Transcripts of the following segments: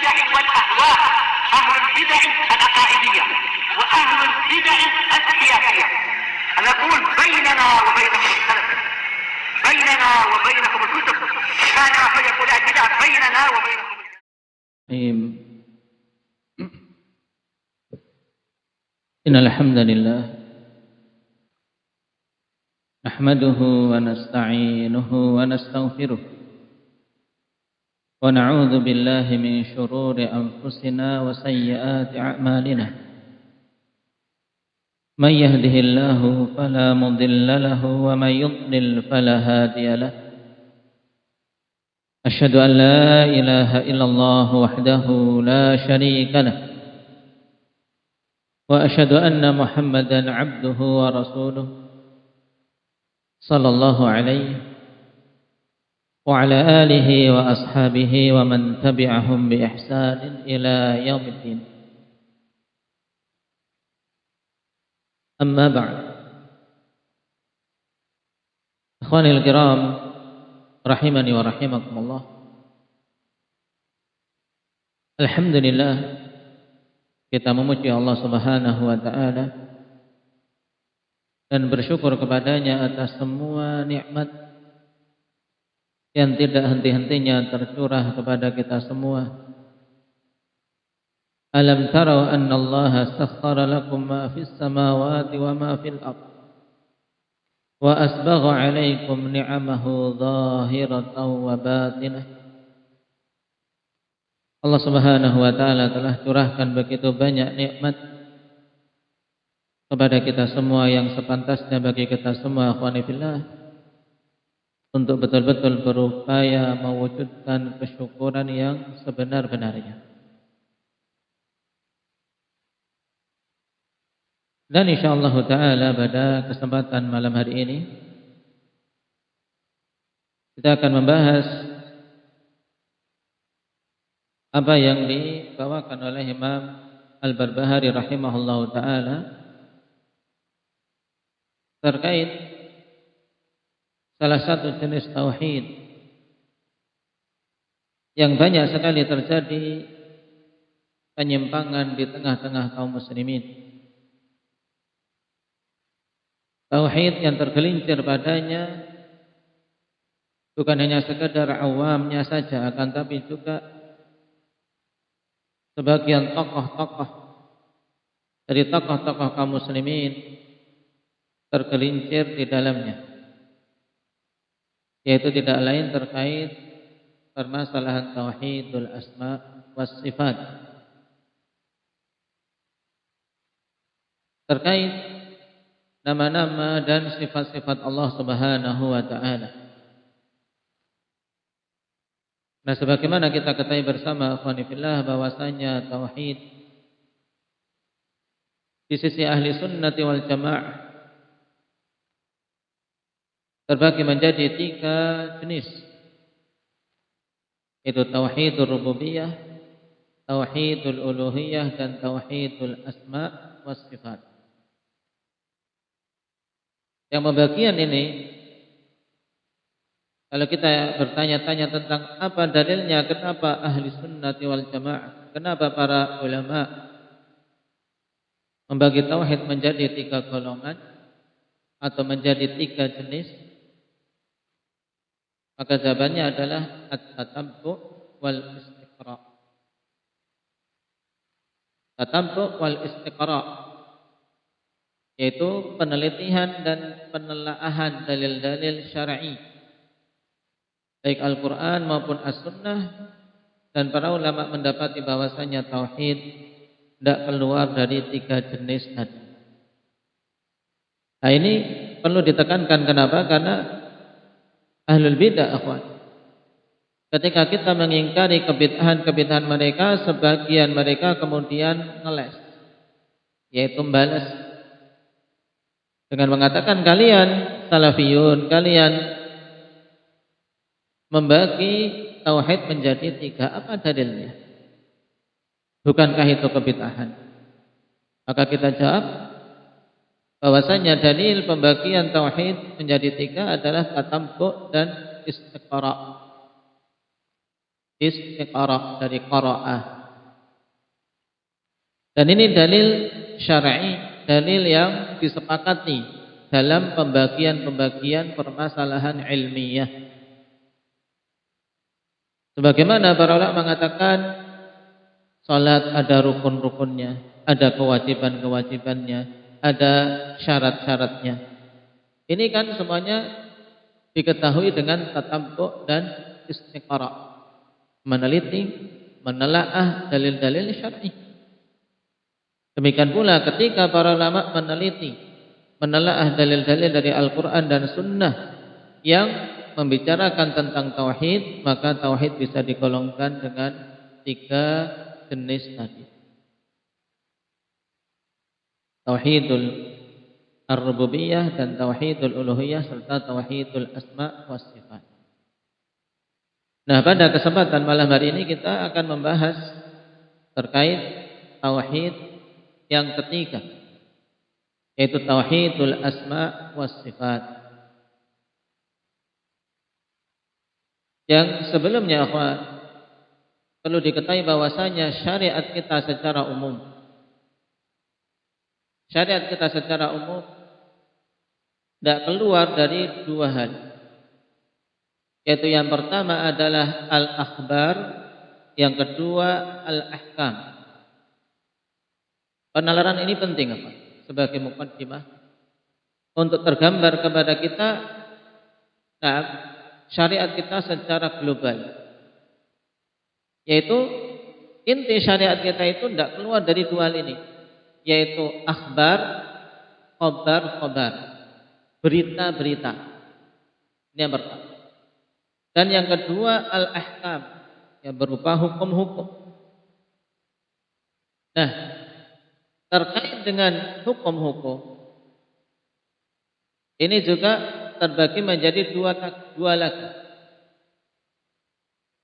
البدع والأهواء، أهل البدع العقائدية وأهل البدع السياسية. نقول بيننا وبينكم السلف، بيننا وبينكم الكتب، كان فيقول البدع بيننا وبينكم. إن الحمد لله نحمده ونستعينه ونستغفره ونعوذ بالله من شرور أنفسنا وسيئات أعمالنا. من يهده الله فلا مضل له ومن يضلل فلا هادي له. أشهد أن لا إله إلا الله وحده لا شريك له، وأشهد أن محمدا عبده ورسوله صلى الله عليه وعلى آله وأصحابه ومن تبعهم بإحسان إلى يوم الدين. أما بعد، إخواني الكرام rahimani wa rahimakumullah. Alhamdulillah, kita memuji Allah Subhanahu wa taala dan bersyukur kepadanya atas semua nikmat yang tidak henti-hentinya tercurah kepada kita semua. Alam tarau anna Allah sakhkhara lakum ma fis samawati wa ma fil ardh wa asbagha 'alaikum ni'amahu zahiratan wa batinah. Allah Subhanahu wa taala telah curahkan begitu banyak nikmat kepada kita semua yang sepantasnya bagi kita semua, akhwani fillah, untuk betul-betul berupaya mewujudkan kesyukuran yang sebenar-benarnya. Dan insyaallah ta'ala pada kesempatan malam hari ini kita akan membahas apa yang dibawakan oleh Imam Al-Barbahari rahimahullahu ta'ala terkait salah satu jenis tauhid yang banyak sekali terjadi penyimpangan di tengah-tengah kaum muslimin. Tauhid yang tergelincir padanya bukan hanya sekedar awamnya saja, akan tapi juga sebagian tokoh-tokoh dari tokoh-tokoh kaum muslimin tergelincir di dalamnya, yaitu tidak lain terkait permasalahan tauhidul asma was sifat, terkait nama-nama dan sifat-sifat Allah Subhanahu wa ta'ala. Nah, sebagaimana kita ketahui bersama akhwani fillah bahwasanya tauhid di sisi ahli sunnati wal jamaah terbagi menjadi 3 jenis, yaitu tauhidul rububiyah, tauhidul uluhiyah, dan tauhidul asma was sifat. Yang pembagian ini, kalau kita bertanya-tanya tentang apa dalilnya, kenapa ahli sunnati wal jamaah, kenapa para ulama membagi tauhid menjadi 3 golongan atau menjadi 3 jenis, maka jawabannya adalah at-tatabbu wal istiqra. Tatabbu wal istiqra, yaitu penelitian dan penelaahan dalil-dalil syar'i, baik Al-Quran maupun As-Sunnah, dan para ulama mendapati bahwasanya tauhid tidak keluar dari 3 jenis tadi. Nah, ini perlu ditekankan. Kenapa? Karena ahlul bid'ah, akhwan, ketika kita mengingkari kebid'ahan mereka, sebagian mereka kemudian ngeles, yaitu membalas dengan mengatakan, kalian salafiyun, kalian membagi tauhid menjadi 3. Apa dalilnya? Bukankah itu kebid'ahan? Maka kita jawab bahwasanya dalil pembagian tauhid menjadi 3 adalah tatabbu dan istiqra. Istiqra dari qara'ah. Dan ini dalil syar'i, dalil yang disepakati dalam pembagian-pembagian permasalahan ilmiah. Sebagaimana para ulama mengatakan salat ada rukun-rukunnya, ada kewajiban-kewajibannya, ada syarat-syaratnya. Ini kan semuanya diketahui dengan tatabbu' dan istiqra', meneliti, menelaah dalil-dalil syar'i. Demikian pula ketika para ulama meneliti, menelaah dalil-dalil dari Al-Quran dan Sunnah yang membicarakan tentang tauhid, maka tauhid bisa digolongkan dengan 3 jenis tadi. Tauhidul ar-rububiyah dan tauhidul uluhiyah serta tauhidul asma was sifat. Nah, pada kesempatan malam hari ini kita akan membahas terkait tauhid yang ketiga, yaitu tauhidul asma was sifat. Yang sebelumnya perlu diketahui bahwasanya syariat kita secara umum, tidak keluar dari 2 hal. Yaitu yang pertama adalah al-akhbar, yang kedua al-ahkam. Penalaran ini penting sebagai muqaddimah untuk tergambar kepada kita syariat kita secara global. Yaitu inti syariat kita itu tidak keluar dari 2 hal ini, yaitu akhbar, khobar, berita-berita. Ini yang pertama. Dan yang kedua al-ahkam, yang berupa hukum-hukum. Nah, terkait dengan hukum-hukum ini juga terbagi menjadi 2 lagi,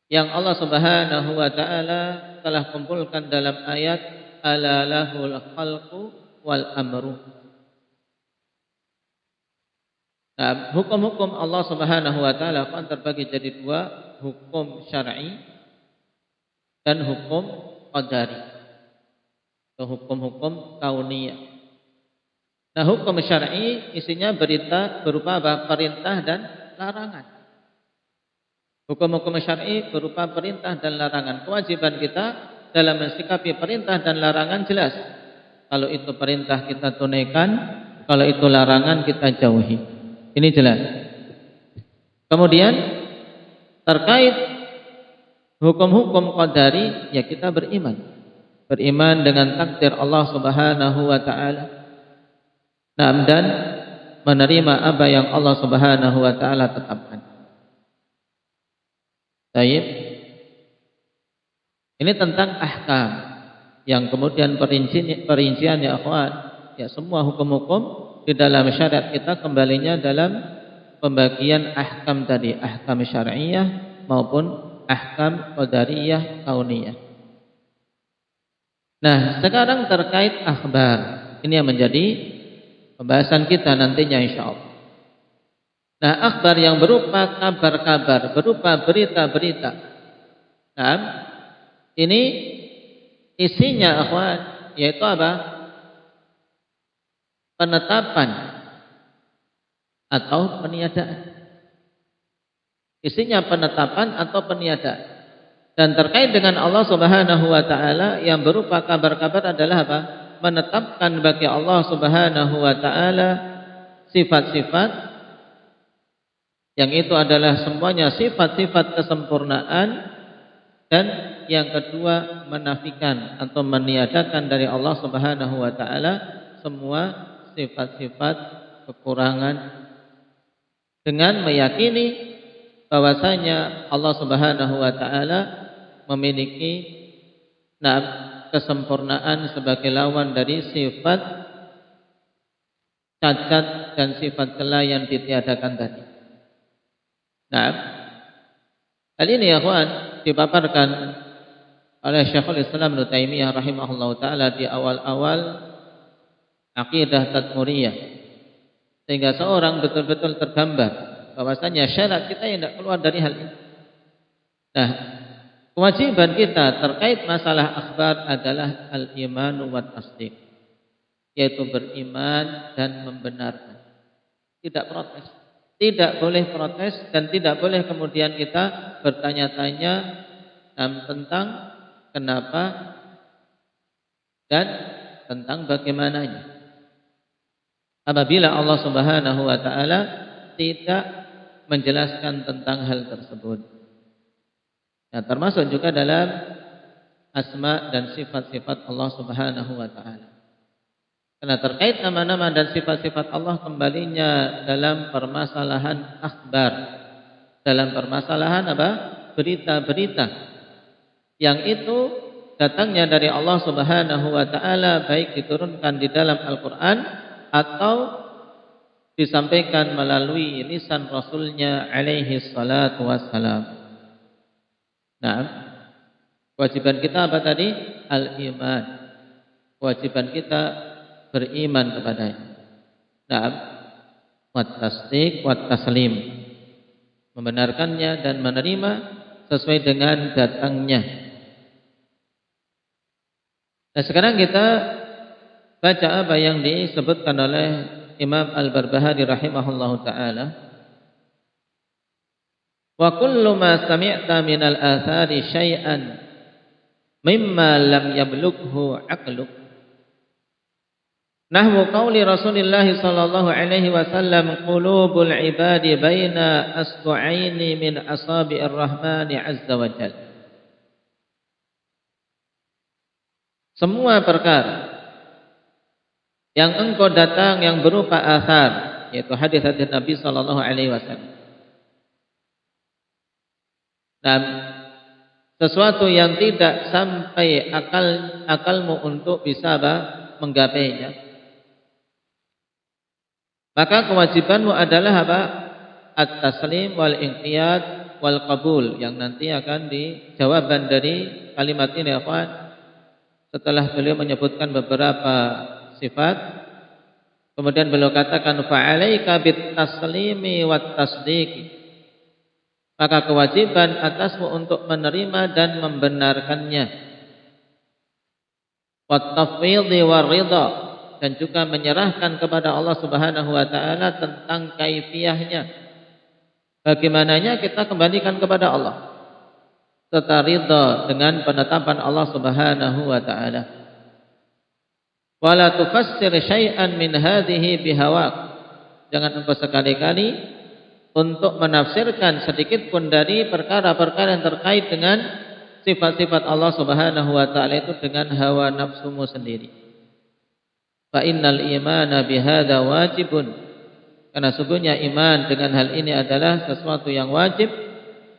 yang Allah Subhanahu wa taala telah kumpulkan dalam ayat ala lahul khalqu wal amru. Nah, hukum-hukum Allah Subhanahu wa taala akan terbagi jadi 2, hukum syar'i dan hukum qadari, atau hukum-hukum kauniyah. Nah, hukum syar'i isinya berita berupa perintah dan larangan. Hukum-hukum syar'i berupa perintah dan larangan. Kewajiban kita dalam mensikapi perintah dan larangan jelas. Kalau itu perintah kita tunaikan, kalau itu larangan kita jauhi. Ini jelas. Kemudian terkait hukum-hukum qadari, ya kita beriman. Beriman dengan takdir Allah Subhanahu wa taala. Dan menerima apa yang Allah Subhanahu wa taala tetapkan. Baik. Ini tentang ahkam yang kemudian perincian ya akhwan, ya semua hukum-hukum di dalam syariat kita kembalinya dalam pembagian ahkam tadi, ahkam syar'iyah maupun ahkam qadariyah kauniyah. Nah, sekarang terkait akhbar, ini yang menjadi pembahasan kita nantinya insyaallah. Nah, akhbar yang berupa kabar-kabar, berupa berita-berita. Nah, ini isinya akhwan yaitu apa? Penetapan atau peniadaan. Isinya penetapan atau peniadaan. Dan terkait dengan Allah Subhanahu wa taala yang berupa kabar-kabar adalah apa? Menetapkan bagi Allah Subhanahu wa taala sifat-sifat yang itu adalah semuanya sifat-sifat kesempurnaan, dan yang kedua menafikan atau meniadakan dari Allah Subhanahu wa taala semua sifat-sifat kekurangan dengan meyakini bahwasanya Allah Subhanahu wa taala memiliki kesempurnaan sebagai lawan dari sifat cacat dan sifat celah yang ditiadakan tadi. Nah, hal ini ya kawan dipaparkan oleh Syekhul Islam Ibnu Taimiyah rahimahullahu taala di awal-awal Aqidah Tadmuriyah, sehingga seorang betul-betul tergambar bahwasanya syarat kita yang tidak keluar dari hal ini. Nah, Kewajiban kita terkait masalah akhbar adalah al-iman wa tasdiq, yaitu beriman dan membenarkan. Tidak protes. Tidak boleh protes dan tidak boleh kemudian kita bertanya-tanya tentang kenapa dan tentang bagaimananya. Apabila Allah Subhanahu wa taala tidak menjelaskan tentang hal tersebut. Nah, termasuk juga dalam asma dan sifat-sifat Allah Subhanahu wa taala. Karena terkait nama-nama dan sifat-sifat Allah kembalinya dalam permasalahan akhbar. Dalam permasalahan apa? Berita-berita. Yang itu datangnya dari Allah Subhanahu wa taala, baik diturunkan di dalam Al-Qur'an atau disampaikan melalui lisan Rasulnya alaihi salatu wassalam. Nah, kewajiban kita apa tadi? Al-iman. Kewajiban kita beriman kepadanya. Nah, wat tasdiq wat taslim. Membenarkannya dan menerima sesuai dengan datangnya. Nah, sekarang kita baca apa yang disebutkan oleh Imam Al-Barbahari rahimahullahu taala. Wa kullu ma sami'ta minal athari syai'an mimma lam yablughu aqluk. Nahwu qauli Rasulillah sallallahu alaihi wasallam qulubul ibadi baina asbu'aini min asabi'ir rahmani azza wa jalla. Semua perkara yang engkau datang yang berupa athar, yaitu hadis-hadis Nabi sallallahu alaihi wasallam. Dan sesuatu yang tidak sampai akalmu untuk bisa menggapainya, maka kewajibanmu adalah apa? At-taslim wal inqiyad wal qabul, yang nanti akan dijawaban dari kalimat ini, akhwan. Setelah beliau menyebutkan beberapa sifat, kemudian beliau katakan fa'alaika bit taslimi wat tasdiq. Maka kewajiban atasmu untuk menerima dan membenarkannya. Wat tafwidhi war ridha, dan juga menyerahkan kepada Allah Subhanahu wa taala tentang kaifiyahnya. Bagaimananya kita kembalikan kepada Allah. Serta ridha dengan penetapan Allah Subhanahu wa taala. Wala tufassir syai'an min hadhihi bihawak. Jangan engkau sekali-kali untuk menafsirkan sedikit pun dari perkara-perkara yang terkait dengan sifat-sifat Allah Subhanahu wa taala itu dengan hawa nafsumu sendiri. Fa innal imana bihadza wajibun. Karena sungguhnya iman dengan hal ini adalah sesuatu yang wajib.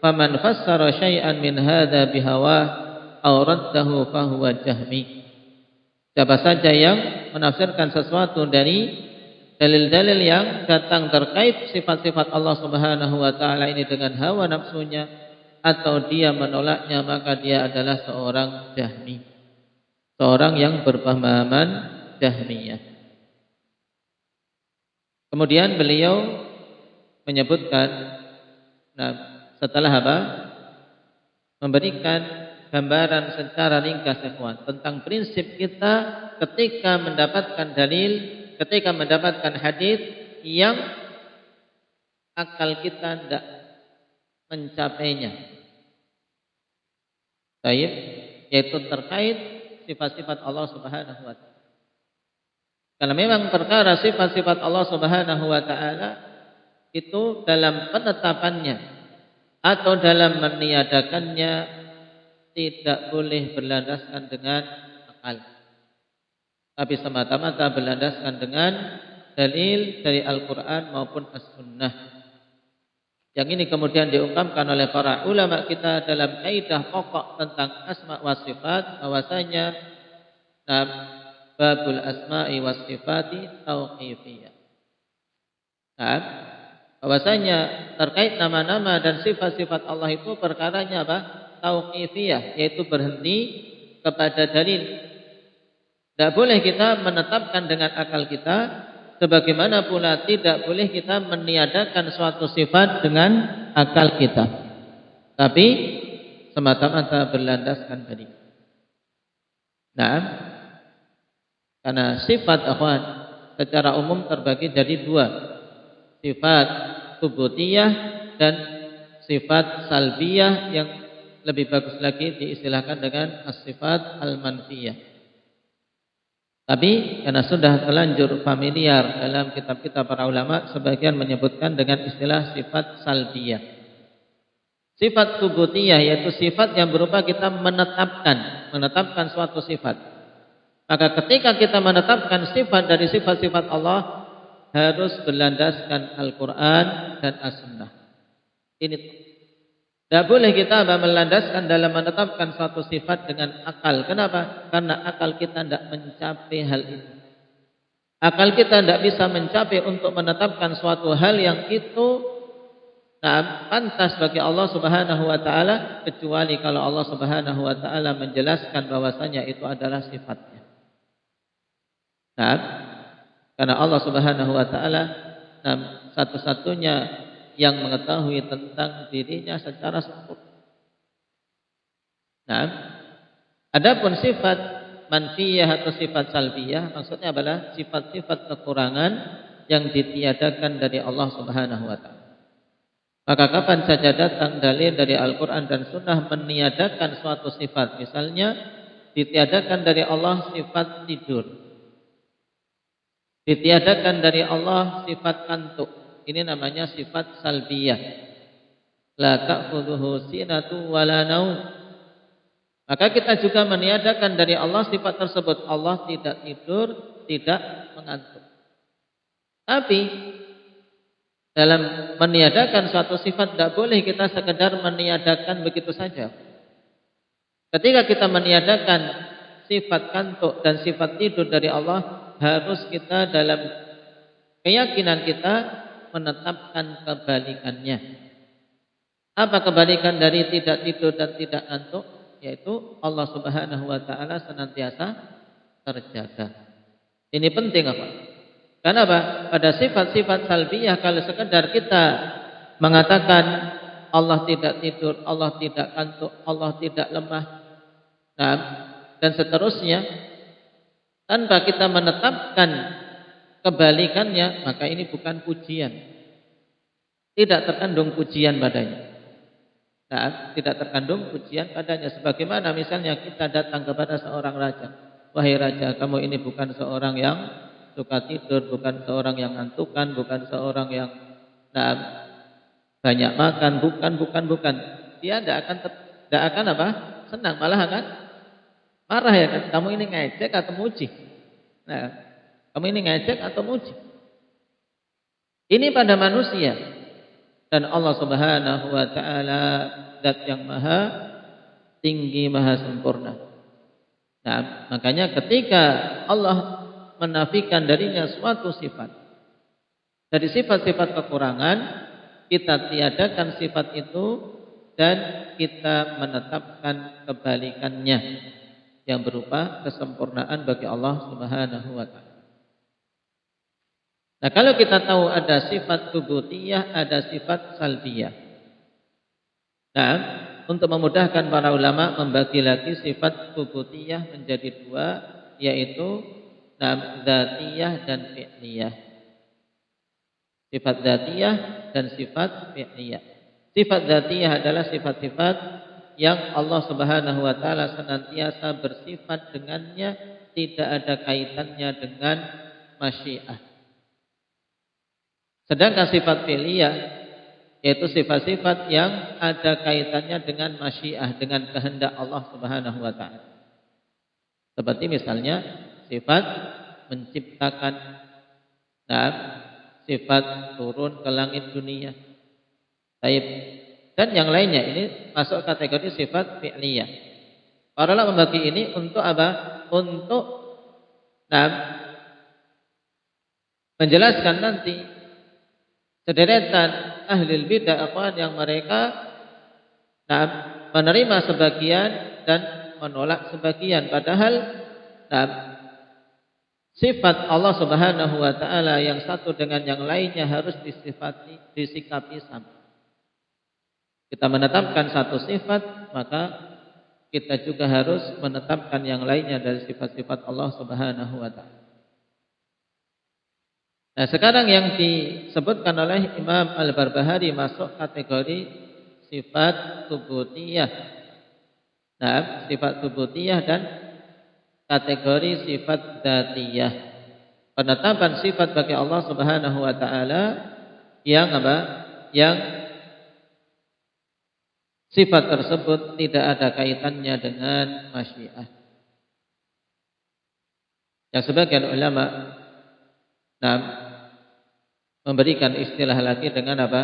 Faman fassara syai'an min hadza bihawa aw raddahu fa huwa jahmi. Siapa saja yang menafsirkan sesuatu dari dalil-dalil yang datang terkait sifat-sifat Allah Subhanahu wa taala ini dengan hawa nafsunya, atau dia menolaknya, maka dia adalah seorang Jahmi, seorang yang berpemahaman Jahmiyah. Kemudian beliau menyebutkan, setelah apa? Memberikan gambaran secara ringkas tentang prinsip kita ketika mendapatkan dalil, ketika mendapatkan hadis yang akal kita tidak mencapainya. Baik, yaitu terkait sifat-sifat Allah Subhanahu wa taala. Karena memang perkara sifat-sifat Allah Subhanahu wa taala itu dalam penetapannya atau dalam meniadakannya tidak boleh berlandaskan dengan akal, tapi semata-mata berlandaskan dengan dalil dari Al-Quran maupun As-Sunnah. Yang ini kemudian diungkapkan oleh para ulama kita dalam kaidah pokok tentang asma wa sifat, bahwasanya babul asma'i was sifati tauqifiyah. Bahwasanya terkait nama-nama dan sifat-sifat Allah itu perkaranya apa? Tauqifiyah, yaitu berhenti kepada dalil. Tidak boleh kita menetapkan dengan akal kita, sebagaimana pula tidak boleh kita meniadakan suatu sifat dengan akal kita. Tapi semata-mata berlandaskan tadi. Nah, karena sifat akhwan secara umum terbagi jadi dua, sifat subutiyah dan sifat salbiyah, yang lebih bagus lagi diistilahkan dengan as-sifat al-manfiyah. Tapi karena sudah terlanjur familiar dalam kitab-kitab para ulama, sebagian menyebutkan dengan istilah sifat salbiyah. Sifat subutiyah yaitu sifat yang berupa kita menetapkan suatu sifat. Maka ketika kita menetapkan sifat dari sifat-sifat Allah, harus berlandaskan Al-Quran dan As-Sunnah. Ini tidak boleh kita melandaskan dalam menetapkan suatu sifat dengan akal. Kenapa? Karena akal kita tidak mencapai hal itu. Akal kita tidak bisa mencapai untuk menetapkan suatu hal yang itu pantas bagi Allah Subhanahu wa taala, kecuali kalau Allah Subhanahu wa taala menjelaskan bahwasanya itu adalah sifatnya. Karena Allah Subhanahu wa taala satu-satunya yang mengetahui tentang dirinya secara sempurna. Adapun sifat manfiyah atau sifat salbiyah maksudnya adalah sifat-sifat kekurangan yang ditiadakan dari Allah Subhanahu wa taala. Maka kapan saja datang dalil dari Al-Quran dan Sunnah meniadakan suatu sifat, misalnya ditiadakan dari Allah sifat tidur, ditiadakan dari Allah sifat kantuk, ini namanya sifat salbiyah. La ta'khudhuhu sinatu wala naum. Maka kita juga meniadakan dari Allah sifat tersebut. Allah tidak tidur, tidak mengantuk. Tapi dalam meniadakan suatu sifat tidak boleh kita sekedar meniadakan begitu saja. Ketika kita meniadakan sifat kantuk dan sifat tidur dari Allah, harus kita dalam keyakinan kita menetapkan kebalikannya. Apa kebalikan dari tidak tidur dan tidak ngantuk? Yaitu Allah Subhanahu wa taala senantiasa terjaga. Ini penting apa? Karena apa? Pada sifat-sifat salbiyah, kalau sekedar kita mengatakan Allah tidak tidur, Allah tidak kantuk, Allah tidak lemah, dan seterusnya, tanpa kita menetapkan kebalikannya, maka ini bukan pujian. Tidak terkandung pujian padanya. Tidak terkandung pujian padanya. Sebagaimana misalnya kita datang kepada seorang raja. Wahai raja, kamu ini bukan seorang yang suka tidur, bukan seorang yang ngantukan, bukan seorang yang banyak makan, bukan. Dia tidak akan apa? Senang, malah akan marah ya kan. Kamu ini ngejek atau muji? Kamu ini ngejek atau muji? Ini pada manusia. Dan Allah Subhanahu wa taala zat yang maha tinggi, maha sempurna. Makanya ketika Allah menafikan darinya suatu sifat, dari sifat-sifat kekurangan, kita tiadakan sifat itu dan kita menetapkan kebalikannya yang berupa kesempurnaan bagi Allah Subhanahu wa taala. Nah, kalau kita tahu ada sifat subutiyah, ada sifat salbiyah. Nah, untuk memudahkan para ulama membagi lagi sifat subutiyah menjadi dua, yaitu dzatiyah dan fi'liyah. Sifat dzatiyah dan sifat fi'liyah. Sifat dzatiyah adalah sifat-sifat yang Allah Subhanahu wa taala senantiasa bersifat dengannya, tidak ada kaitannya dengan masyiah. Sedangkan sifat fi'liyah yaitu sifat-sifat yang ada kaitannya dengan masyiah, dengan kehendak Allah Subhanahu wa taala. Seperti misalnya sifat menciptakan, sifat turun ke langit dunia, dan yang lainnya, ini masuk kategori sifat fi'liyah. Para ulama membagi ini untuk apa? Untuk menjelaskan nanti sederetan ahli bidah yang mereka menerima sebagian dan menolak sebagian. Padahal sifat Allah Subhanahu wa taala yang satu dengan yang lainnya harus disikapi sama. Kita menetapkan satu sifat, maka kita juga harus menetapkan yang lainnya dari sifat-sifat Allah Subhanahu wa taala. Nah, sekarang yang disebutkan oleh Imam Al-Barbahari masuk kategori sifat subutiyah. Nah, sifat subutiyah dan kategori sifat dzatiyah. Penetapan sifat bagi Allah Subhanahu wa taala yang apa? Yang sifat tersebut tidak ada kaitannya dengan masyiah. Yang sebagian ulama memberikan istilah lagi dengan apa?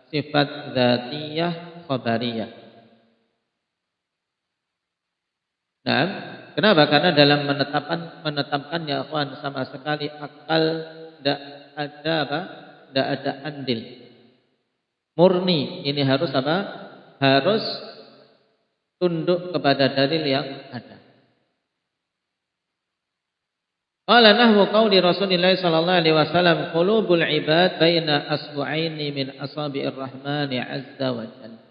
Sifat dzatiyah khabariyah. Nah, kenapa? Karena dalam menetapkannya akhwan sama sekali akal tidak ada apa? Tidak ada andil. Murni ini harus apa? Harus tunduk kepada dalil yang ada. Qala nahwu qauli Rasulillah sallallahu alaihi wasallam qulubul ibad baina asbu'aini min asabi'ir rahmani azza wa jalla.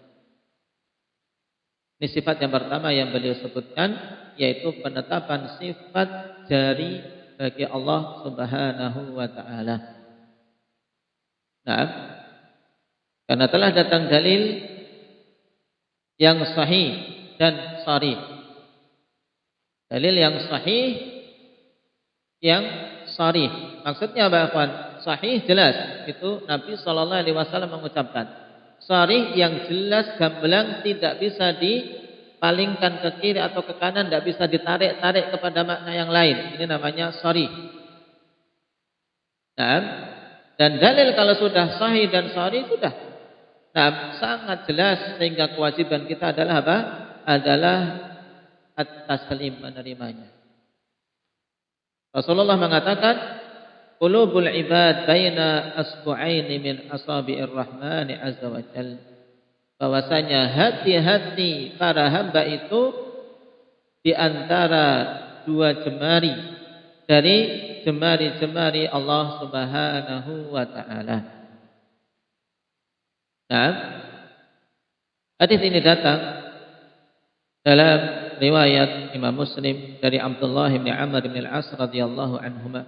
Ini sifat yang pertama yang beliau sebutkan, yaitu penetapan sifat jari bagi Allah Subhanahu wa taala. Nah, karena telah datang dalil yang sahih dan sharih. Dalil yang sahih yang sharih. Maksudnya apa, kawan? Sahih jelas, itu Nabi sallallahu alaihi wasallam mengucapkan. Sharih yang jelas gamblang, tidak bisa dipalingkan ke kiri atau ke kanan, tidak bisa ditarik-tarik kepada makna yang lain. Ini namanya sharih. Nah, dan dalil kalau sudah sahih dan sharih sudah sangat jelas, sehingga kewajiban kita adalah apa? Adalah at-taslim, menerimanya. Rasulullah mengatakan, qulubul ibad baina asbu'aini min asabi'ir rahmani azza wa jalla. Bahwasanya hati-hati para hamba itu di antara dua jemari dari jemari-jemari Allah Subhanahu wa taala. Nah, hadis ini datang dalam riwayat Imam Muslim dari Abdullah bin Amr bin Al-As radhiyallahu anhuma,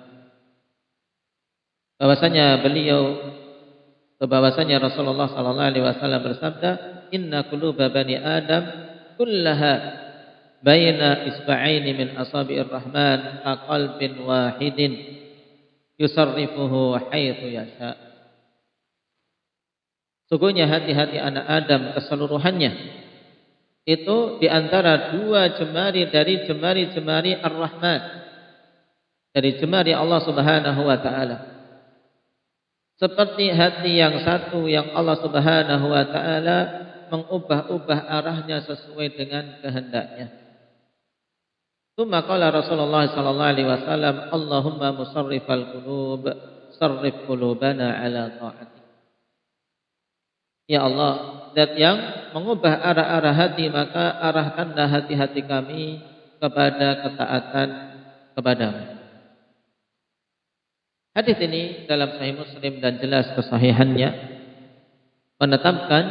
bahwasanya Rasulullah sallallahu alaihi wasallam bersabda, "Inna quluba bani Adam kullaha baina isba'aini min asabi'ir rahman ka qalbin wahidin yusarrifuhu haitsu yasha." Sungguhnya hati-hati anak Adam keseluruhannya itu di antara dua jemari dari jemari-jemari Ar-Rahman, dari jemari Allah Subhanahu wa taala. Seperti hati yang satu yang Allah Subhanahu wa taala mengubah-ubah arahnya sesuai dengan kehendaknya. Tsumma qala Rasulullah sallallahu alaihi wasallam, "Allahumma musarrifal qulub, sarrif qulubana ala ta'atik." Ya Allah, Zat yang mengubah arah-arah hati, maka arahkanlah hati-hati kami kepada ketaatan kepadamu. Hadis ini dalam Sahih Muslim dan jelas kesahihannya menetapkan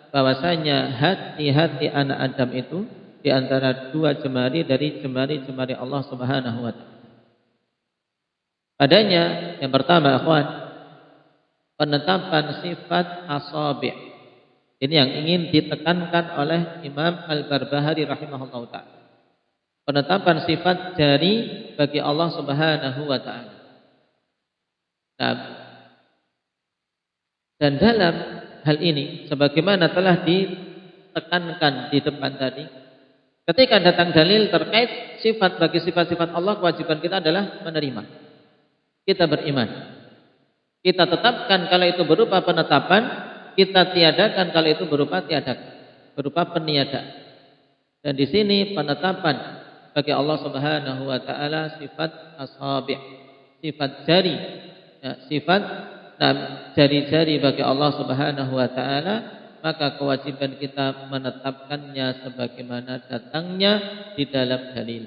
bahwasanya hati-hati anak Adam itu di antara dua jemari dari jemari-jemari Allah Subhanahu wa taala. Padanya yang pertama, akhwan, penetapan sifat asabi'. Ini yang ingin ditekankan oleh Imam Al-Barbahari rahimahullah ta'ala. Penetapan sifat jari bagi Allah Subhanahu wa ta'ala. Nah, dan dalam hal ini, sebagaimana telah ditekankan di depan tadi, ketika datang dalil terkait sifat bagi sifat-sifat Allah, kewajiban kita adalah menerima. Kita beriman. Kita tetapkan kalau itu berupa penetapan, kita tiadakan kalau itu berupa peniadaan. Dan di sini penetapan bagi Allah Subhanahu wa taala sifat asabi', sifat jari, sifat jari-jari bagi Allah Subhanahu wa taala, maka kewajiban kita menetapkannya sebagaimana datangnya di dalam dalil.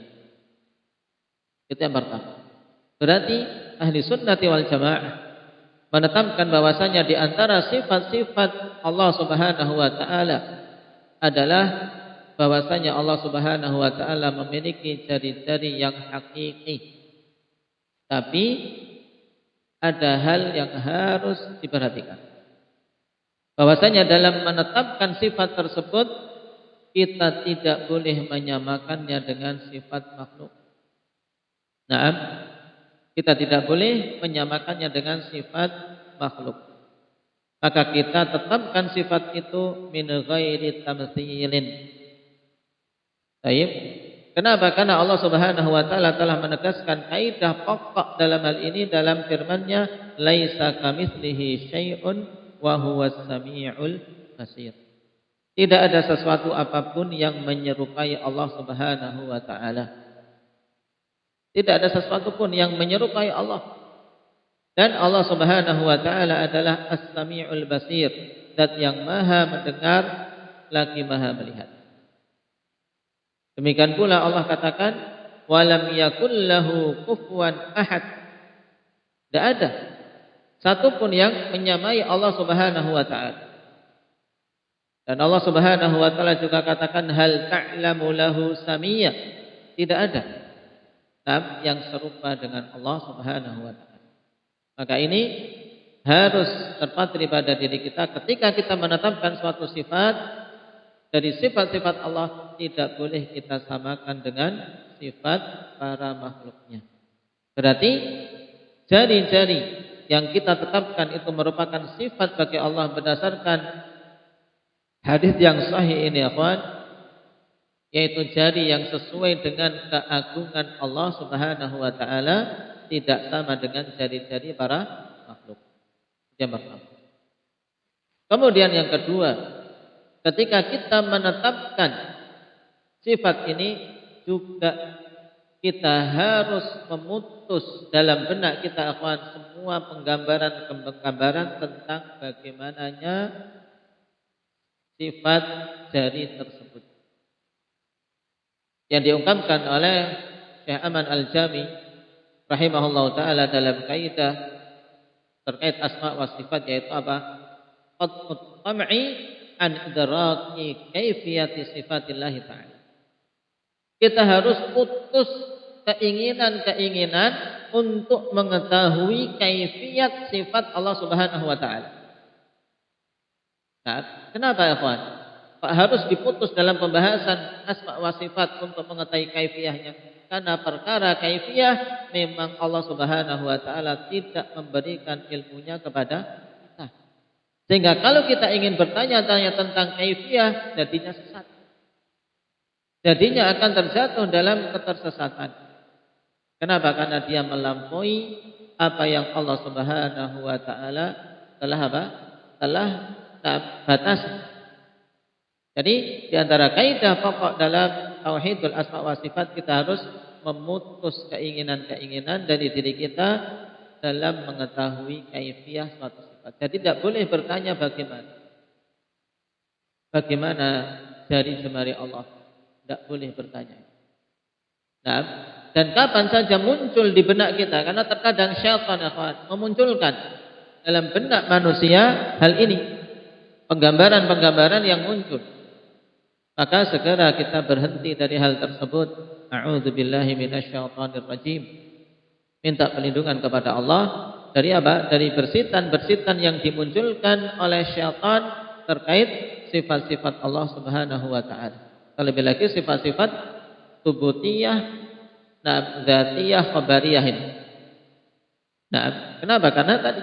Itu yang pertama. Berarti ahli sunnati wal jamaah menetapkan bahwasanya di antara sifat-sifat Allah Subhanahu wa taala adalah bahwasanya Allah Subhanahu wa taala memiliki jari-jari yang hakiki. Tapi ada hal yang harus diperhatikan. Bahwasanya dalam menetapkan sifat tersebut kita tidak boleh menyamakannya dengan sifat makhluk. Nah, kita tidak boleh menyamakannya dengan sifat makhluk. Maka kita tetapkan sifat itu min ghairi tamtsilin. Baik. Kenapa? Karena Allah Subhanahu wa taala telah menegaskan kaidah pokok dalam hal ini dalam firman-Nya, laisa kamitslihi syai'un wa huwas samiul basir. Tidak ada sesuatu apapun yang menyerupai Allah Subhanahu wa taala. Tidak ada sesuatu pun yang menyerupai Allah. Dan Allah Subhanahu wa taala adalah As-Sami'ul Basir, zat yang Maha mendengar lagi Maha melihat. Demikian pula Allah katakan, walam yakul lahu kufuwan ahad. Tidak ada satu pun yang menyamai Allah Subhanahu wa taala. Dan Allah Subhanahu wa taala juga katakan, hal ta'lamu lahu samiyya. Tidak ada yang serupa dengan Allah Subhanahu wa taala. Maka ini harus terpatri pada diri kita ketika kita menetapkan suatu sifat. Dari sifat-sifat Allah tidak boleh kita samakan dengan sifat para makhluknya. Berarti jari-jari yang kita tetapkan itu merupakan sifat bagi Allah berdasarkan hadis yang sahih ini, akhwan, yaitu jari yang sesuai dengan keagungan Allah Subhanahu wa taala, tidak sama dengan jari-jari para makhluk. Yang pertama. Kemudian yang kedua, ketika kita menetapkan sifat ini juga kita harus memutus dalam benak kita, akhwan, semua penggambaran tentang bagaimananya sifat jari tersebut. Yang diungkapkan oleh Syekh Aman Al-Jami rahimahullah ta'ala dalam kaidah terkait asma wa sifat, yaitu apa? Qat'ut tam'i an idraki kaifiyati sifatillah ta'ala. Kita harus putus keinginan-keinginan untuk mengetahui kaifiyat sifat Allah Subhanahu wa taala. Nah, kenapa ya kawan? Harus diputus dalam pembahasan asma wa sifat untuk mengetahui kaifiyahnya. Karena perkara kaifiyah memang Allah Subhanahu wa taala tidak memberikan ilmunya kepada kita. Sehingga kalau kita ingin bertanya-tanya tentang kaifiyah, jadinya sesat. Jadinya akan terjatuh dalam ketersesatan. Kenapa? Karena dia melampaui apa yang Allah Subhanahu wa taala telah apa? Telah batas. Jadi di antara kaidah pokok dalam tauhidul asma wa sifat, kita harus memutus keinginan-keinginan dari diri kita dalam mengetahui kaifiyah suatu sifat. Jadi tidak boleh bertanya bagaimana jari jemari Allah. Tidak boleh bertanya. Nah, dan kapan saja muncul di benak kita, karena terkadang syaitan memunculkan dalam benak manusia hal ini, penggambaran-penggambaran yang muncul. Maka segera kita berhenti dari hal tersebut. A'udzubillahi minasyaitonir rajim. Minta perlindungan kepada Allah dari apa? Dari bersitan-bersitan yang dimunculkan oleh syaitan terkait sifat-sifat Allah Subhanahu wa taala. Terlebih lagi sifat-sifat subutiyah, dzatiyah, khabariyah ini. Nah, kenapa? Karena tadi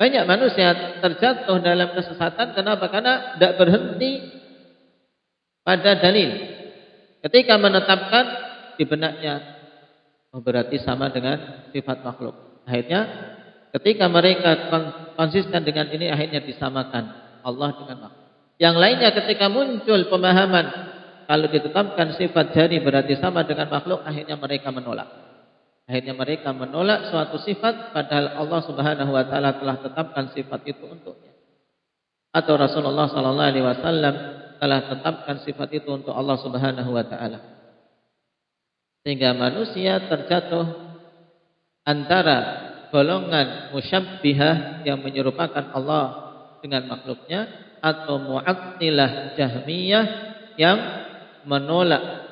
banyak manusia terjatuh dalam kesesatan. Kenapa? Karena tidak berhenti pada dalil. Ketika menetapkan di benaknya, berarti sama dengan sifat makhluk. Akhirnya ketika mereka konsisten dengan ini, akhirnya disamakan Allah dengan makhluk. Yang lainnya ketika muncul pemahaman kalau ditetapkan sifat jari berarti sama dengan makhluk, akhirnya mereka menolak. Akhirnya mereka menolak suatu sifat padahal Allah Subhanahu wa taala telah tetapkan sifat itu untuknya. Atau Rasulullah sallallahu alaihi wasallam telah tetapkan sifat itu untuk Allah Subhanahu wa taala. Sehingga manusia terjatuh antara golongan musyabbihah yang menyerupakan Allah dengan makhluknya, atau mu'attilah jahmiyah yang menolak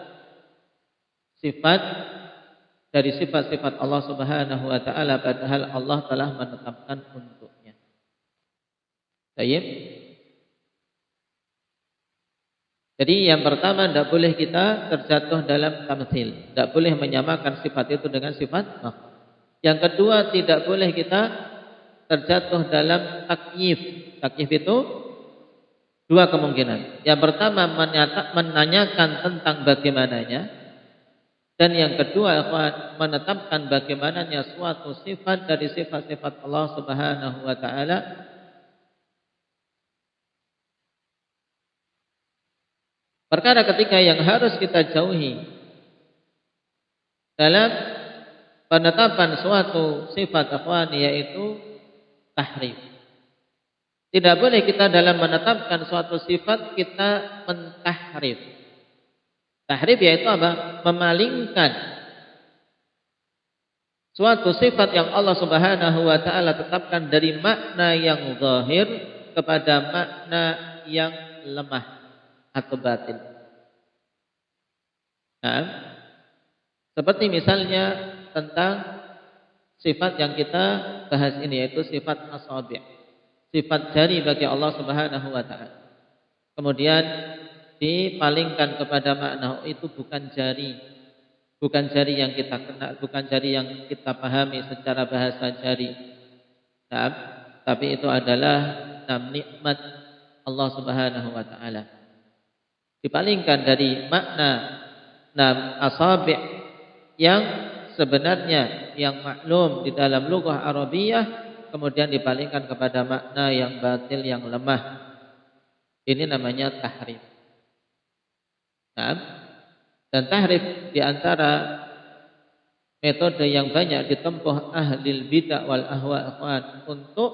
sifat dari sifat-sifat Allah Subhanahu wa taala padahal Allah telah menetapkan untuknya. Baik. Jadi yang pertama, tidak boleh kita terjatuh dalam tamtsil, tidak boleh menyamakan sifat itu dengan sifat makhluk. Yang kedua, tidak boleh kita terjatuh dalam takyif. Takyif itu dua kemungkinan. Yang pertama, menanyakan tentang bagaimananya, dan yang kedua, menetapkan bagaimananya suatu sifat dari sifat-sifat Allah Subhanahu wa taala. Perkara ketiga yang harus kita jauhi dalam penetapan suatu sifat akhwan, yaitu tahrif. Tidak boleh kita dalam menetapkan suatu sifat kita mentahrif. Tahrif yaitu apa? Memalingkan suatu sifat yang Allah Subhanahu wa taala tetapkan dari makna yang zahir kepada makna yang lemah atau batin. Nah, seperti misalnya tentang sifat yang kita bahas ini, yaitu sifat asabi', sifat jari bagi Allah Subhanahu wa taala. Kemudian dipalingkan kepada makna itu bukan jari, bukan jari yang kita kenal, bukan jari yang kita pahami secara bahasa jari. Nah, tapi itu adalah nikmat Allah Subhanahu wa taala. Dipalingkan dari makna asabi' yang sebenarnya yang maklum di dalam lughah Arabiyah, kemudian dipalingkan kepada makna yang batil, yang lemah. Ini namanya tahrif. Nah, dan tahrif di antara metode yang banyak ditempuh ahli bidah wal ahwa untuk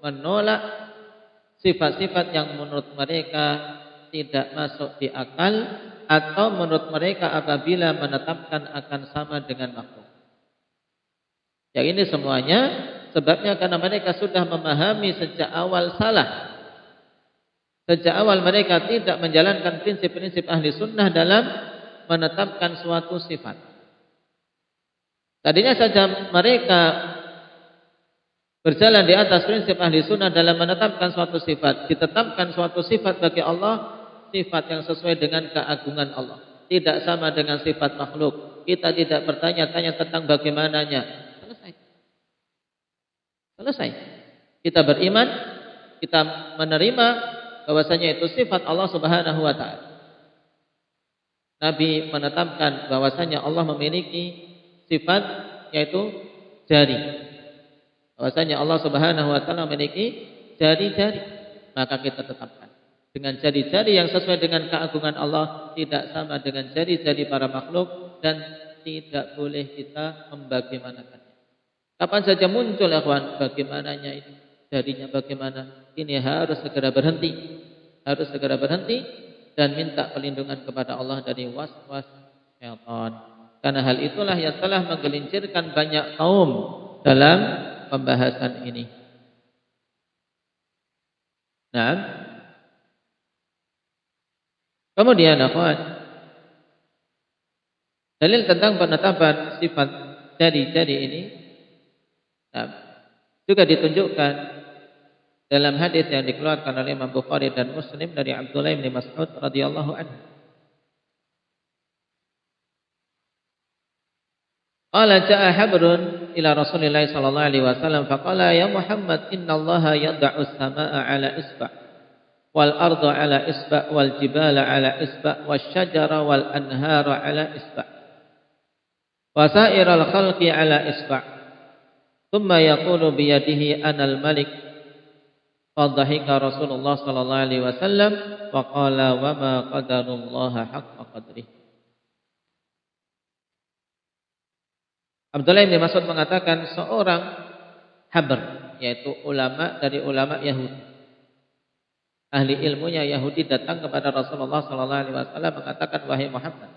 menolak sifat-sifat yang menurut mereka tidak masuk di akal, atau menurut mereka apabila menetapkan akan sama dengan makhluk. Yang ini semuanya sebabnya karena mereka sudah memahami sejak awal salah. Sejak awal mereka tidak menjalankan prinsip-prinsip ahli sunnah dalam menetapkan suatu sifat. Tadinya saja mereka berjalan di atas prinsip ahli sunnah dalam menetapkan suatu sifat. Ditetapkan suatu sifat bagi Allah, sifat yang sesuai dengan keagungan Allah, tidak sama dengan sifat makhluk. Kita tidak bertanya-tanya tentang bagaimananya. Selesai. Kita beriman, kita menerima bahwasanya itu sifat Allah Subhanahu wa taala. Nabi menetapkan bahwasanya Allah memiliki sifat yaitu jari. Bahwasanya Allah Subhanahu wa taala memiliki jari-jari, maka kita tetapkan dengan jari-jari yang sesuai dengan keagungan Allah, tidak sama dengan jari-jari para makhluk, dan tidak boleh kita membagaimanakannya. Kapan saja muncul akhwan, bagaimananya ini, jarinya bagaimana, ini harus segera berhenti. Harus segera berhenti dan minta perlindungan kepada Allah dari was-was syaitan. Karena hal itulah yang telah menggelincirkan banyak kaum dalam pembahasan ini. Nah, kemudian akhwan, dalil tentang penetapan sifat jari-jari ini juga ditunjukkan dalam hadis yang dikeluarkan oleh Imam Bukhari dan Muslim dari Abdullah bin Mas'ud radhiyallahu anhu. Qala ja'a habrun ila Rasulillah sallallahu alaihi wasallam faqala ya Muhammad innallaha yad'u as-samaa'a 'ala isba' wal arda 'ala isba' wal jibala 'ala isba' wasyajara wal anhara 'ala isba' wa sa'iral khalqi 'ala isba' thumma yaqulu bi yadihi anal malik. Fadhahika Rasulullah sallallahu alaihi wasallam wa qala wa ma qadarullaha haqqa qadrih. Abdullah bin Mas'ud mengatakan seorang habr, yaitu ulama dari ulama Yahudi, ahli ilmunya Yahudi, datang kepada Rasulullah sallallahu alaihi wasallam mengatakan, wahai Muhammad,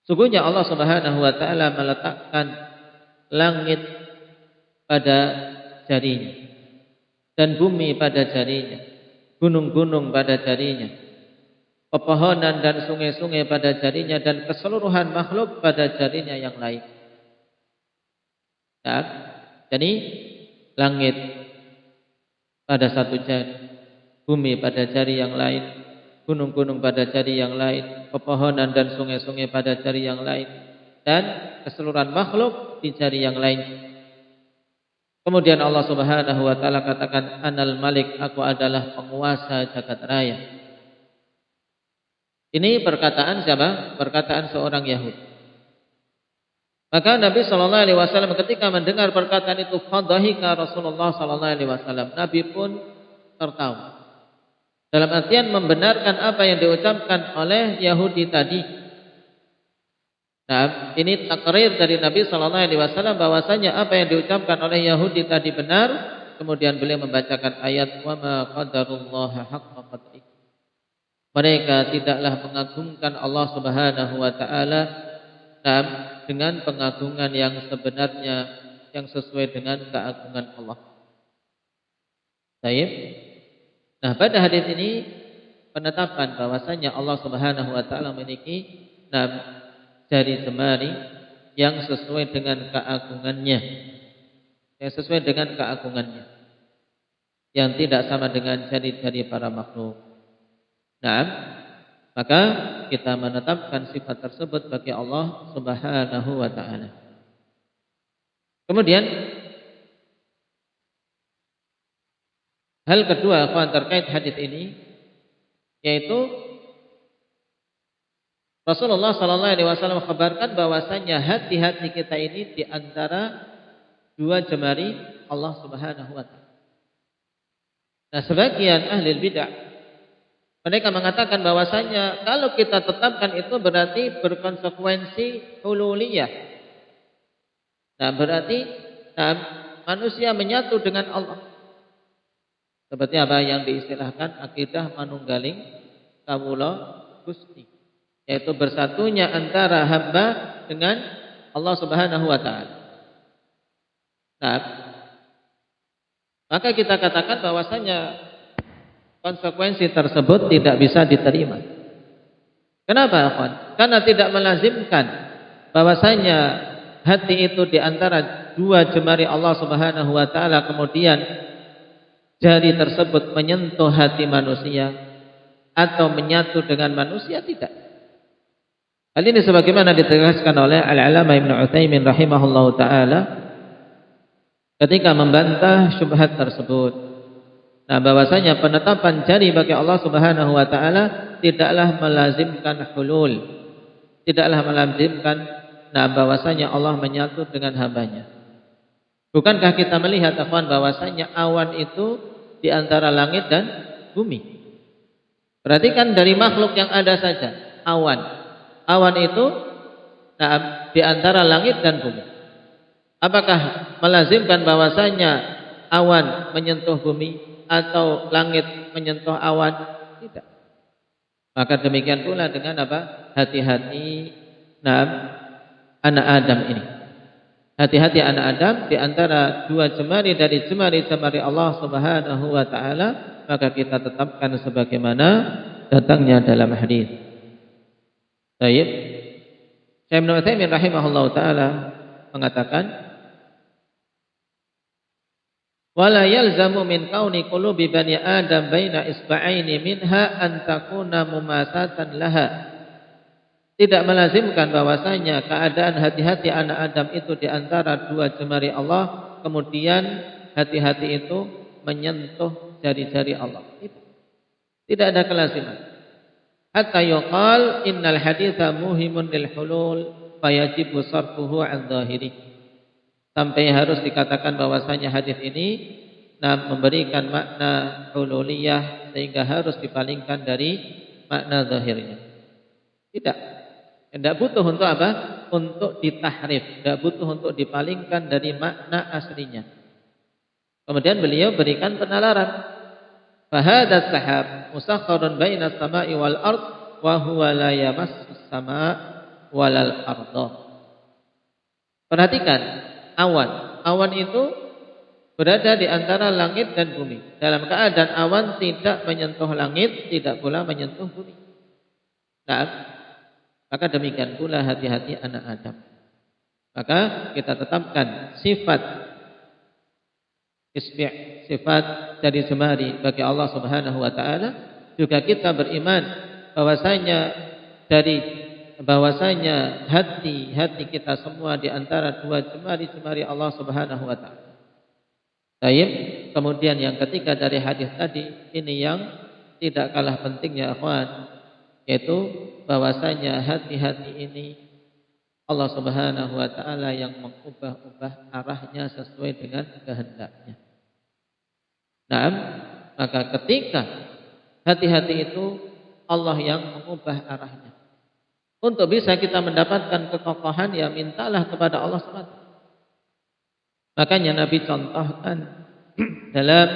sungguhnya Allah Subhanahu wa taala meletakkan langit pada jarinya dan bumi pada jarinya, gunung-gunung pada jarinya, pepohonan dan sungai-sungai pada jarinya, dan keseluruhan makhluk pada jarinya yang lain. Nah, jadi langit pada satu jari, bumi pada jari yang lain, gunung-gunung pada jari yang lain, pepohonan dan sungai-sungai pada jari yang lain, dan keseluruhan makhluk di jari yang lain. Kemudian Allah Subhanahu wa taala katakan, Anal Malik, aku adalah penguasa jagat raya. Ini perkataan siapa? Perkataan seorang Yahudi. Maka Nabi sallallahu alaihi wasallam ketika mendengar perkataan itu, fadhahika Rasulullah sallallahu alaihi wasallam. Nabi pun tertawa. Dalam artian membenarkan apa yang diucapkan oleh Yahudi tadi. Nah, ini takrir dari Nabi sallallahu alaihi wasallam bahwasanya apa yang diucapkan oleh Yahudi tadi benar. Kemudian beliau membacakan ayat wa ma qadarullaha haqqa qadrihi. Mereka tidaklah mengagungkan Allah Subhanahu wa taala dengan pengagungan yang sebenarnya, yang sesuai dengan keagungan Allah. Baik. Nah, pada hadis ini penetapan bahwasanya Allah Subhanahu wa taala memiliki jari jemari yang sesuai dengan keagungannya. Yang sesuai dengan keagungannya. Yang tidak sama dengan jari-jari para makhluk. Nah, maka kita menetapkan sifat tersebut bagi Allah Subhanahu wa taala. Kemudian hal kedua terkait hadis ini, yaitu Rasulullah sallallahu alaihi wasallam mengkabarkan bahwasanya hati-hati kita ini di antara dua jemari Allah Subhanahu wa taala. Nah, sebagian ahli bidah mereka mengatakan bahwasanya kalau kita tetapkan itu berarti berkonsekuensi hululiyah. Nah, berarti manusia menyatu dengan Allah. Seperti apa yang diistilahkan akidah manunggaling kawula Gusti, yaitu bersatunya antara hamba dengan Allah Subhanahu wa taala. Nah, maka kita katakan bahwasanya konsekuensi tersebut tidak bisa diterima. Kenapa, akhwan? Karena tidak melazimkan bahwasanya hati itu di antara dua jemari Allah Subhanahu wa taala, kemudian jari tersebut menyentuh hati manusia atau menyatu dengan manusia, tidak. Hal ini sebagaimana ditegaskan oleh Al-Allamah Ibnu Utsaimin rahimahullahu taala ketika membantah syubhat tersebut. Nah, bahwasanya penetapan jari bagi Allah Subhanahu wa taala tidaklah melazimkan hulul. Tidaklah melazimkan bahwasanya Allah menyatu dengan hambanya. Bukankah kita melihat, akhwan, bahwasanya awan itu di antara langit dan bumi? Berarti kan dari makhluk yang ada saja awan. Awan itu di antara langit dan bumi. Apakah melazimkan bahwasanya awan menyentuh bumi atau langit menyentuh awan? Tidak. Maka demikian pula dengan apa? Hati-hati anak Adam ini. Hati-hati anak Adam di antara dua jemari dari jemari-jemari Allah Subhanahu wa taala, maka kita tetapkan sebagaimana datangnya dalam hadis. Baik. Syekh Ibnu Utsaimin rahimahullahu taala mengatakan, wala yalzamu min kauni qulubi bani Adam baina isba'aini minha an takuna mumasatan laha. Tidak melazimkan bahwasanya keadaan hati-hati anak Adam itu di antara dua jemari Allah, kemudian hati-hati itu menyentuh jari-jari Allah. Tidak ada kelaziman. Hatta yuqal innal haditha muhimun lil hulul fayajibu sarfuhu an dhahiri. Sampai harus dikatakan bahwasanya hadis ini memberikan makna hululiyah sehingga harus dipalingkan dari makna zahirnya. Tidak butuh untuk apa? Untuk ditahrif, tidak butuh untuk dipalingkan dari makna aslinya. Kemudian beliau berikan penalaran. Fahadat sahab musakharun baina as-sama'i wal ard wa huwa la yamassus sama' walal ardh. Perhatikan, awan. Awan itu berada di antara langit dan bumi. Dalam keadaan awan tidak menyentuh langit, tidak pula menyentuh bumi. Nah, maka demikian pula hati-hati anak Adam. Maka kita tetapkan sifat isbi', sifat dari jemari bagi Allah Subhanahu wa taala. Juga kita beriman bahwasanya hati kita semua di antara dua jemari-jemari Allah Subhanahu wa taala. Baik, kemudian yang ketiga dari hadis tadi, ini yang tidak kalah pentingnya akhwan, yaitu bahwasanya hati-hati ini Allah Subhanahu wa taala yang mengubah-ubah arahnya sesuai dengan kehendaknya. Nah, maka ketika hati-hati itu Allah yang mengubah arahnya. Untuk bisa kita mendapatkan kekokohan, ya mintalah kepada Allah SWT. Makanya Nabi contohkan dalam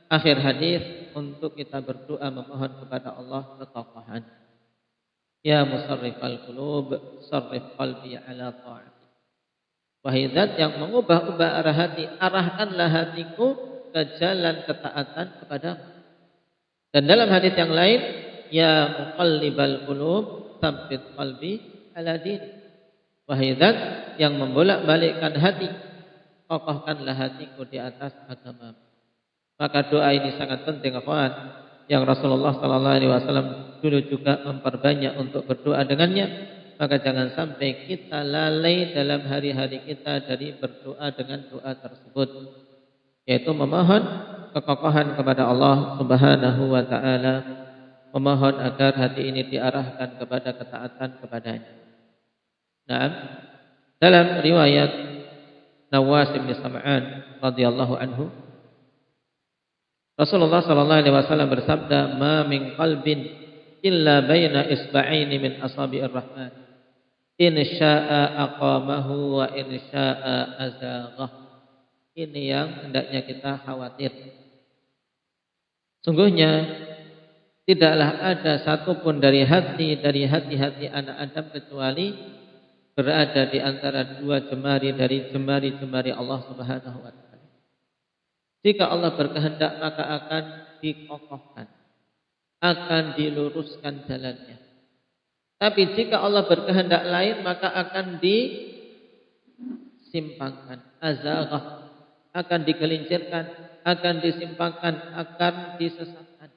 akhir hadis untuk kita berdoa memohon kepada Allah kekokohan. Ya musarrifal qulub, sarrif qalbi ala ta'ati. Wahai zat yang mengubah-ubah arah hati, arahkanlah hatiku ke jalan ketaatan kepada. Dan dalam hadis yang lain, ya muqallibal qulub, tsabbit qalbi ala din. Wahai zat yang membolak-balikkan hati, kokohkanlah hatiku di atas agama. Maka doa ini sangat penting, akhwan, yang Rasulullah sallallahu alaihi wasallam dulu juga memperbanyak untuk berdoa dengannya. Maka jangan sampai kita lalai dalam hari-hari kita dari berdoa dengan doa tersebut, yaitu memohon kekokohan kepada Allah Subhanahu wa taala, memohon agar hati ini diarahkan kepada ketaatan kepadanya. Nah, dalam riwayat Nawas bin Sam'an radhiyallahu anhu, Rasulullah sallallahu alaihi wasallam bersabda, "Ma min qalbin illa baina isba'aini min asabi'ir rahman. In syaa'a aqamahu wa in syaa'a azaghah." Ini yang hendaknya kita khawatir. Sungguhnya tidaklah ada satupun dari hati-hati anak Adam kecuali berada di antara dua jemari dari jemari-jemari Allah Subhanahu wa taala. Jika Allah berkehendak maka akan dikokohkan, akan diluruskan jalannya. Tapi jika Allah berkehendak lain maka akan disimpangkan, azaghah, akan digelincirkan, akan disimpangkan, akan disesatkan.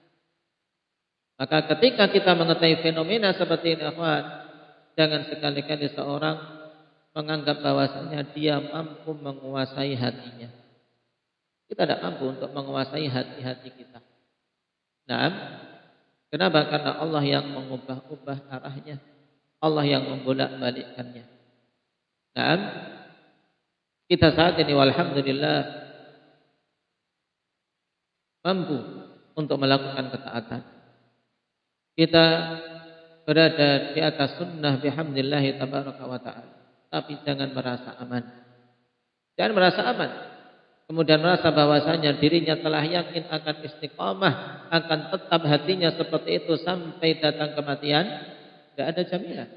Maka ketika kita mengetahui fenomena seperti ini, akhwan, jangan sekali-kali seorang menganggap bahwasanya dia mampu menguasai hatinya. Kita tidak mampu untuk menguasai hati-hati kita. Nah, kenapa? Karena Allah yang mengubah-ubah arahnya, Allah yang membolak-balikkannya. Nah, kita saat ini walhamdulillah mampu untuk melakukan ketaatan. Kita berada di atas sunnah bihamdillah tabaraka wa ta'ala. Tapi jangan merasa aman. Jangan merasa aman. Kemudian merasa bahwasanya dirinya telah yakin akan istiqamah, akan tetap hatinya seperti itu sampai datang kematian. Tidak ada jaminan.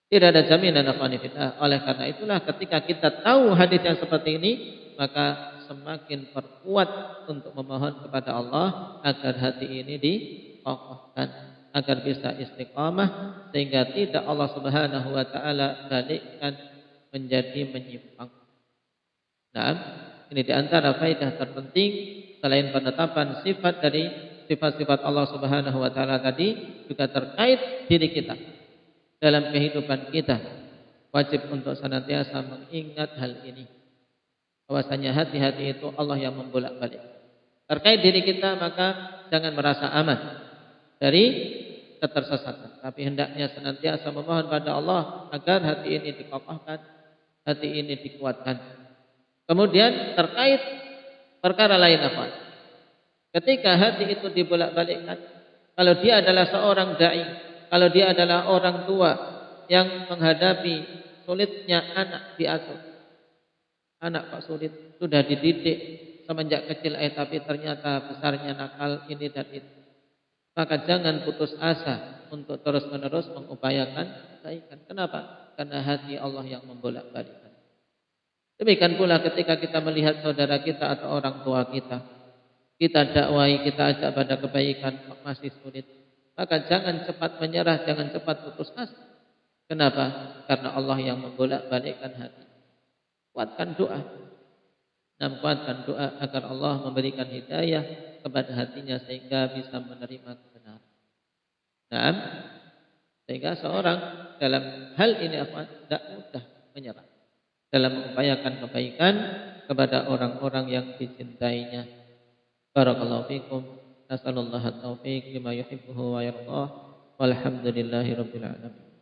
Tidak ada jaminan, akhwani fillah. Oleh karena itulah ketika kita tahu hadis yang seperti ini, maka semakin perkuat untuk memohon kepada Allah agar hati ini dikokohkan, agar bisa istiqamah, sehingga tidak Allah Subhanahu wa taala balikkan menjadi menyimpang. Nah, ini di antara faedah terpenting selain penetapan sifat dari sifat-sifat Allah Subhanahu wa taala tadi, juga terkait diri kita. Dalam kehidupan kita wajib untuk senantiasa mengingat hal ini, bahwasanya hati-hati itu Allah yang membolak-balik. Terkait diri kita maka jangan merasa aman dari ketersesatan, tapi hendaknya senantiasa memohon pada Allah agar hati ini dikokohkan, hati ini dikuatkan. Kemudian terkait perkara lain apa? Ketika hati itu dibolak-balikkan, kalau dia adalah seorang dai, kalau dia adalah orang tua yang menghadapi sulitnya anak diasuh. Anak kok sulit, sudah dididik semenjak kecil tapi ternyata besarnya nakal ini dan itu. Maka jangan putus asa untuk terus-menerus mengupayakan kebaikan. Kenapa? Karena hati Allah yang membolak-balikkan. Demikian pula ketika kita melihat saudara kita atau orang tua kita dakwai, kita ajak pada kebaikan, kok masih sulit. Maka jangan cepat menyerah, jangan cepat putus asa. Kenapa? Karena Allah yang membolak-balikkan hati. Kuatkan doa. Dan kuatkan doa agar Allah memberikan hidayah kepada hatinya sehingga bisa menerima kebenaran. Nah, sehingga seorang dalam hal ini tidak mudah menyerah dalam mengupayakan kebaikan kepada orang-orang yang dicintainya. Barakallahu fikum. Nasallallahu at-taufiq lima yuhibbuhu wa yardah. Walhamdulillahirabbil alamin.